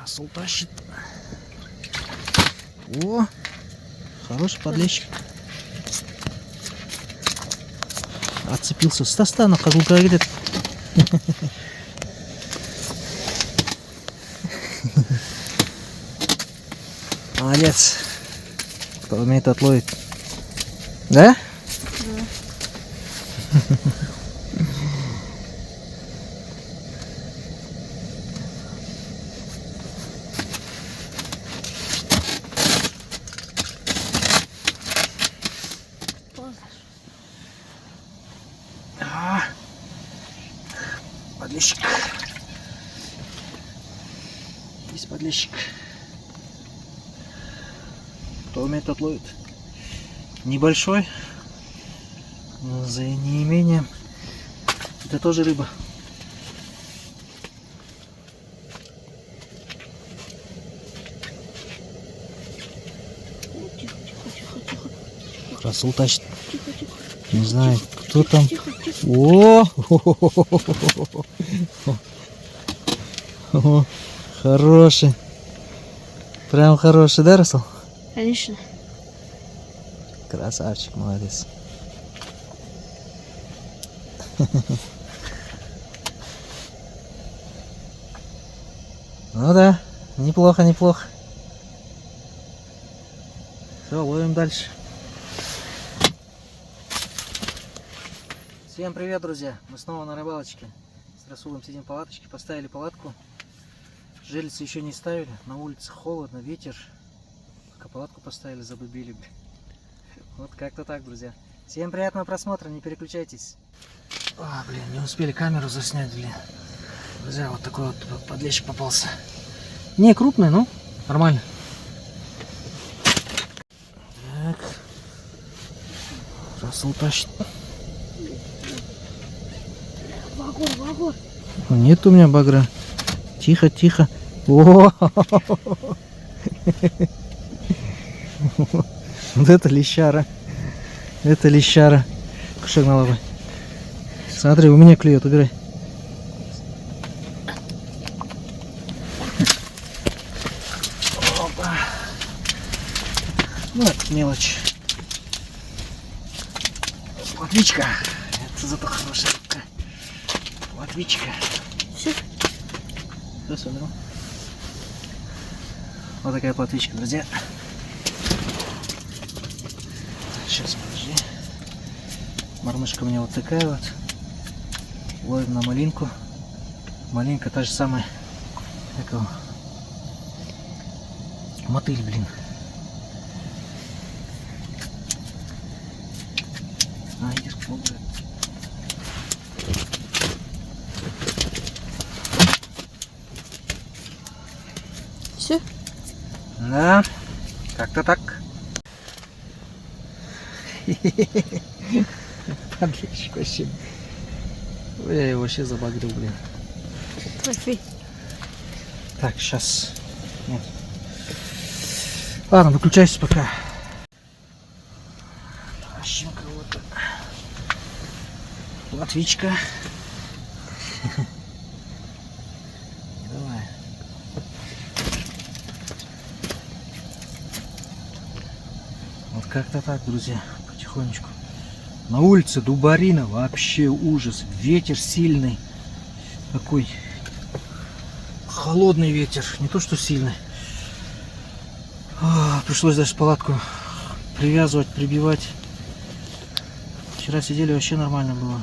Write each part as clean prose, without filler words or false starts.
Красул тащит. О, хороший подлещик. Отцепился с тоста, на козлука видит. Молодец. Кто умеет отловить. Да? Да. Подлещик. Есть подлещик. Кто умеет, тот ловит. Небольшой, но за неимением это тоже рыба. Тихо, тихо, тихо, тихо. Красул тащит. Тихо, тихо. Не знаю, кто там. Тихо, тихо. О, хороший. Прям хороший, да, Расул? Конечно. Красавчик, молодец. Ну да, неплохо, неплохо. Все, ловим дальше. Всем привет, друзья! Мы снова на рыбалочке. С Расулом сидим в палаточке, поставили палатку. Жерлицы еще не ставили, на улице холодно, ветер. Пока палатку поставили, забубили. Вот как-то так, друзья. Всем приятного просмотра, не переключайтесь. А, блин, не успели камеру заснять, блин. Друзья, вот такой вот подлещик попался. Не крупный, но нормально. Так. Расул тащит. Багор, багор. Нет у меня багра. Тихо, тихо. О! Вот это лещара. Это лещара. Кушак на лапы. Смотри, у меня клюет, убирай. Опа. Ну, это мелочь. Плотвичка. Это зато хорошая рыбка. Плотвичка. Все. Да, соберу. Вот такая плотвичка, друзья. Сейчас, подожди. Мормышка у меня вот такая вот. Ловим на малинку. Малинка та же самая. Какого? Мотыль, блин. А, идешь, пробует. Все. Да, как-то так. Подлещик вообще. Ой, я его вообще забагрил, блин. Трофей. Так, сейчас. Нет. Ладно, выключайся пока. Тащим кого-то. Плотвичка. Давай. Вот как-то так, друзья, потихонечку. На улице дубарина, вообще ужас. Ветер сильный. Такой холодный ветер, не то что сильный. Пришлось даже палатку привязывать, прибивать. Вчера сидели, вообще нормально было.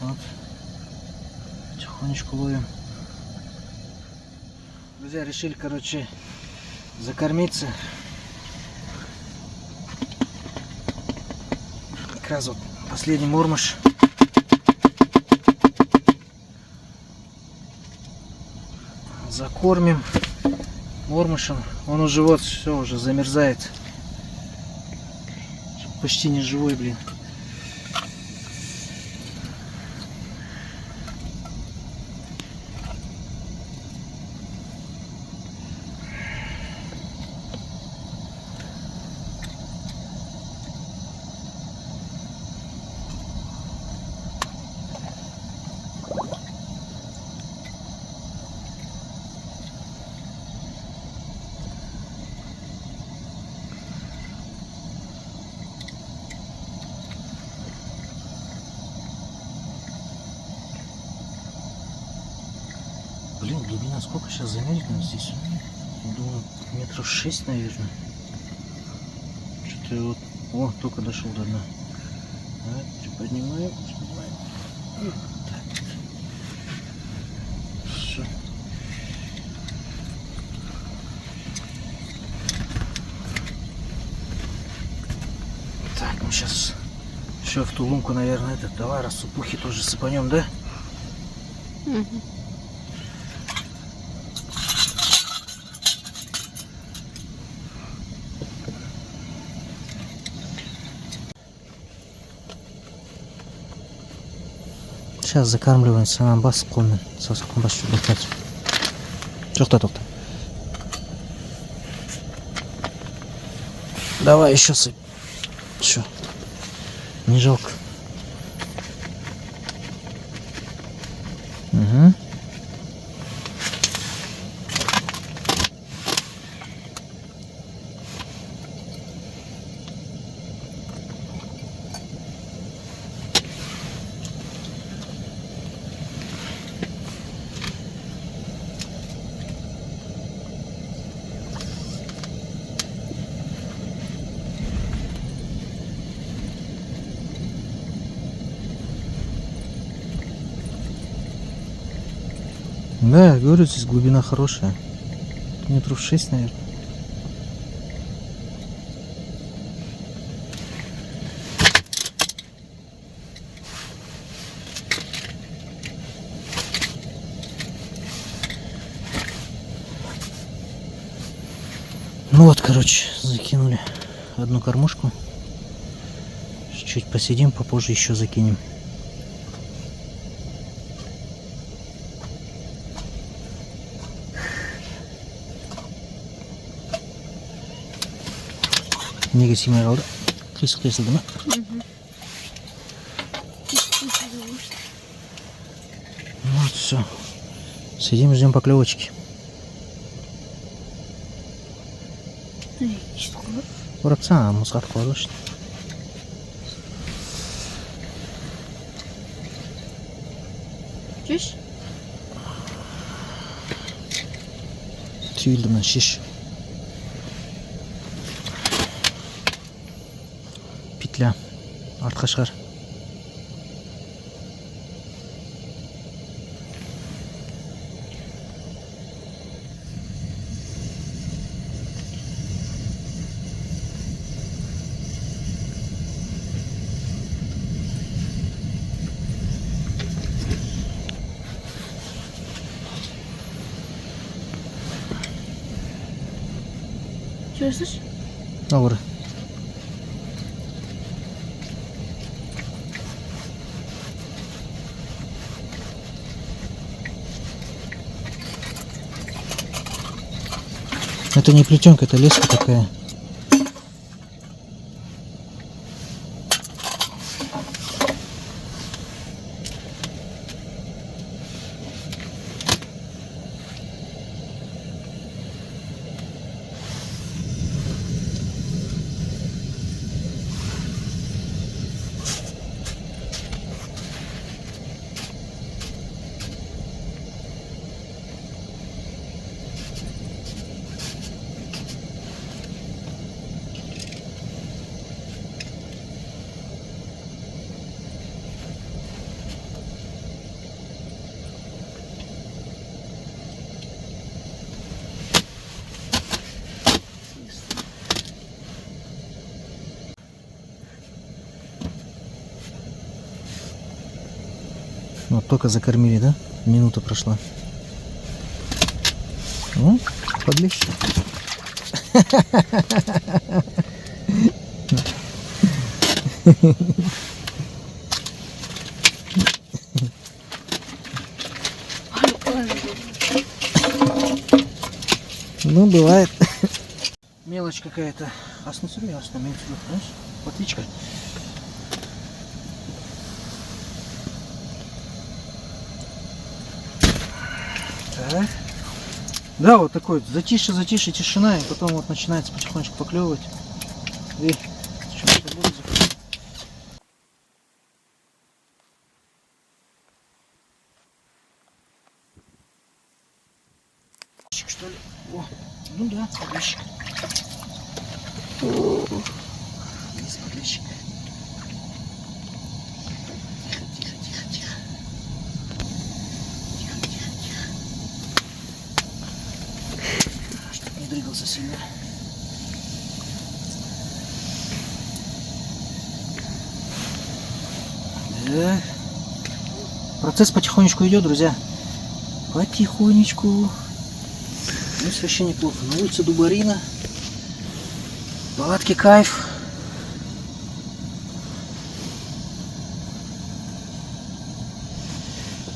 Вот. Тихонечку ловим. Друзья, решили, короче, закормиться. Как раз вот последний мормыш. Закормим мормышем. Он уже вот все уже замерзает. Почти не живой, блин. Блин, глубина сколько сейчас замерено здесь? Думаю, метров 6, наверное. Что-то вот... О, только дошел до дна. Так, приподнимаем. Так. Все. Так, ну сейчас еще в ту лунку, наверное, этот давай рассыпухи тоже сыпанем, да? Угу. Сейчас закармливаем самым бас қолмен саусақпен бас жүріп тоқта. Давай еще сыпь. Еще. Не жалко. Угу. Да, я говорю, здесь глубина хорошая. Метров 6, наверное. Ну вот, короче, закинули одну кормушку. Чуть посидим, попозже еще закинем. Неге симай қалды? Қисық-қисылды ма? Вот, все. Сидим, ждем поклевочки. Урапса, мұзға атқылады ғой. Шеш? Түйілді мына шеш. Петля. Артқа шығар. Чувствуешь? Ауыр. Это не плетенка, это леска такая. Вот только закормили, да? Минута прошла. Ну, подлещи. Ну, бывает. Мелочь какая-то. Асны сürüyor, asны мен сürüyor, понимаешь? Потычка. Так. Да, вот такой затише, тишина, и потом вот начинается потихонечку поклевывать. И что-то будет закрыть. что ли? О, ну да, подлещик. Есть подлещик. Тихо, тихо, тихо, тихо. Тихо, тихо, тихо. Чтоб не дрыгался сильно. Да. Процесс потихонечку идет, друзья. Потихонечку. Ну, вообще неплохо. На улице Дубарина. Палатки кайф.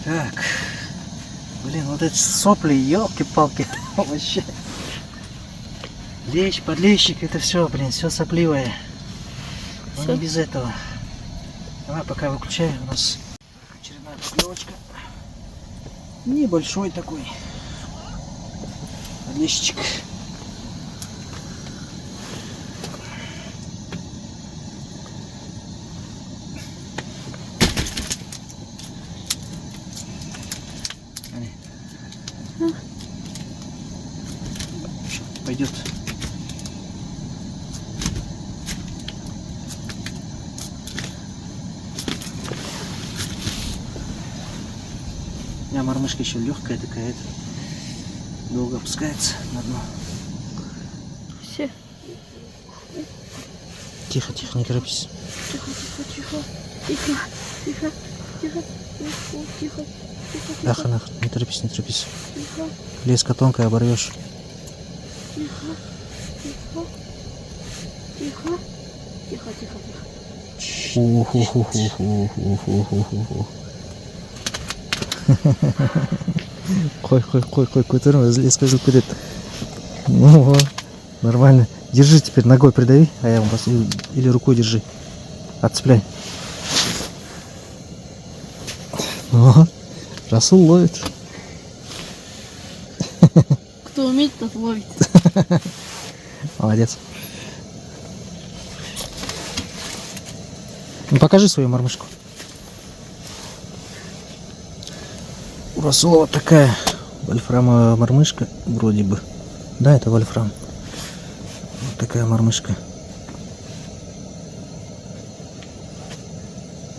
Так. Блин, вот эти сопли, елки-палки. Вообще. Лещ, подлещик, это все, блин, все сопливое. Но не без этого. Давай пока выключаю. У нас очередная поклевочка. Небольшой такой подлещик. Пойдет. У меня мормышка еще легкая такая, долго опускается на дно. Все. Тихо, тихо, не торопись. Тихо, тихо, тихо. Тихо, тихо, тихо, тихо, тихо. Ах, нах, не торопись, не торопись. Тихо, Леска тонкая, оборвешь. тихо, тихо, тихо, тихо, тихо, тихо. Уху-ху-ху-ху-ху-ху-ху-ху. Қой, көтеріңіз, леска жылып кетеді. Ну, нормально. Держи теперь, ногой придави, а я вам или рукой держи. Отцепляй. О, Расул ловит. Кто умеет, тот ловит. Молодец. Ну, покажи свою мормышку. У Расула вот такая вольфрамовая мормышка, вроде бы. Да, это вольфрам. Вот такая мормышка.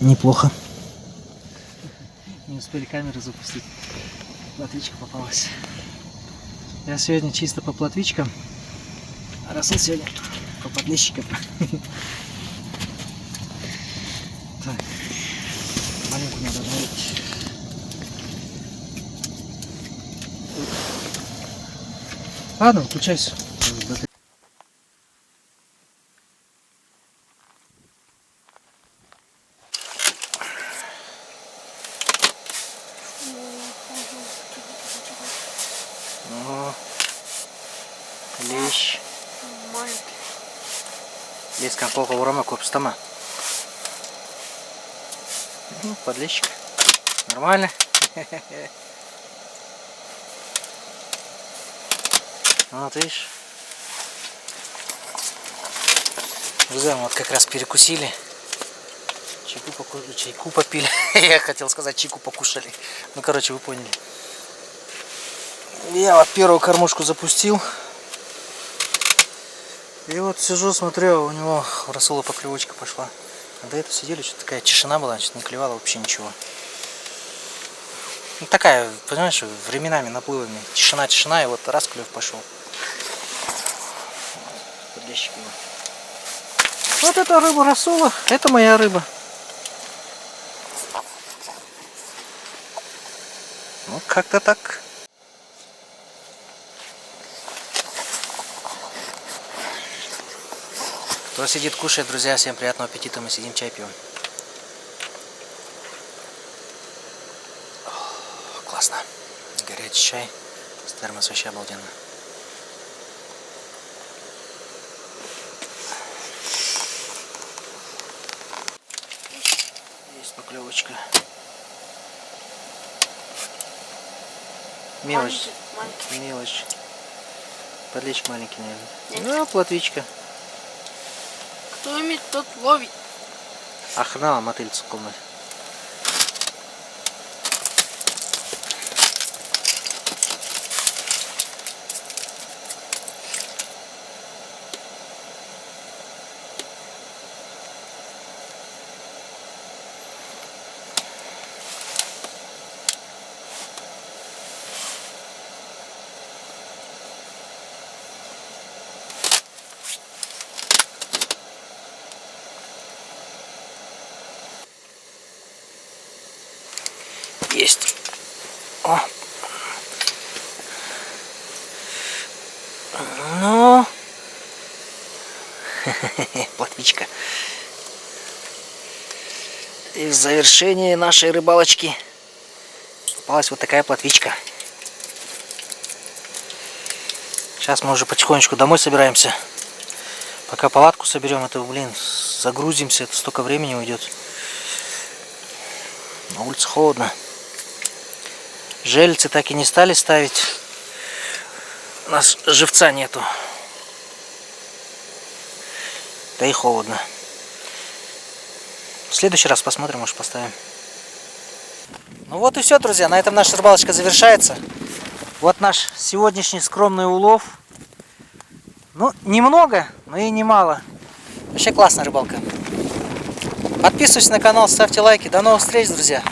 Неплохо. Не успели камеру запустить. Плотвичка попалась. Я сегодня чисто по плотвичкам, а Расул сегодня по подлещикам. Так, маленькую надо обновить. Ладно, выключайся. Ну, лещ. Маленький. Леска полка урама копстама. Ну, подлещик. Нормально. Вот видишь. Друзья, мы вот как раз перекусили. Чайку попили. Я хотел сказать, чайку покушали. Ну, короче, вы поняли. Я вот первую кормушку запустил. И вот сижу, смотрю, у него у Расула поклевочка пошла. А до этого сидели, что-то такая тишина была, что-то не клевала вообще ничего. Ну, такая, понимаешь, временами, наплывами. Тишина, и вот раз клев пошел. Подлещик его. Вот это рыба Расула, это моя рыба. Ну, как-то так. Кто сидит, кушает, друзья, всем приятного аппетита, мы сидим, чай пьем. Классно. Горячий чай. С термос вообще обалденно. Есть поклевочка. Мелочь. Маленький. Мелочь. Подлещик маленький, наверное. Ну, плотвичка. Кто умеет, тот ловит. Ахнала мотыльцу комнат. Есть. О. Ну. Плотвичка. И в завершении нашей рыбалочки попалась вот такая плотвичка. Сейчас мы уже потихонечку домой собираемся. Пока палатку соберем, это, блин, загрузимся, это столько времени уйдет. На улице холодно. Жерлицы так и не стали ставить. У нас живца нету. Да и холодно. В следующий раз посмотрим, может поставим. Ну вот и все, друзья. На этом наша рыбалочка завершается. Вот наш сегодняшний скромный улов. Ну, немного, но и немало. Вообще классная рыбалка. Подписывайтесь на канал, ставьте лайки. До новых встреч, друзья.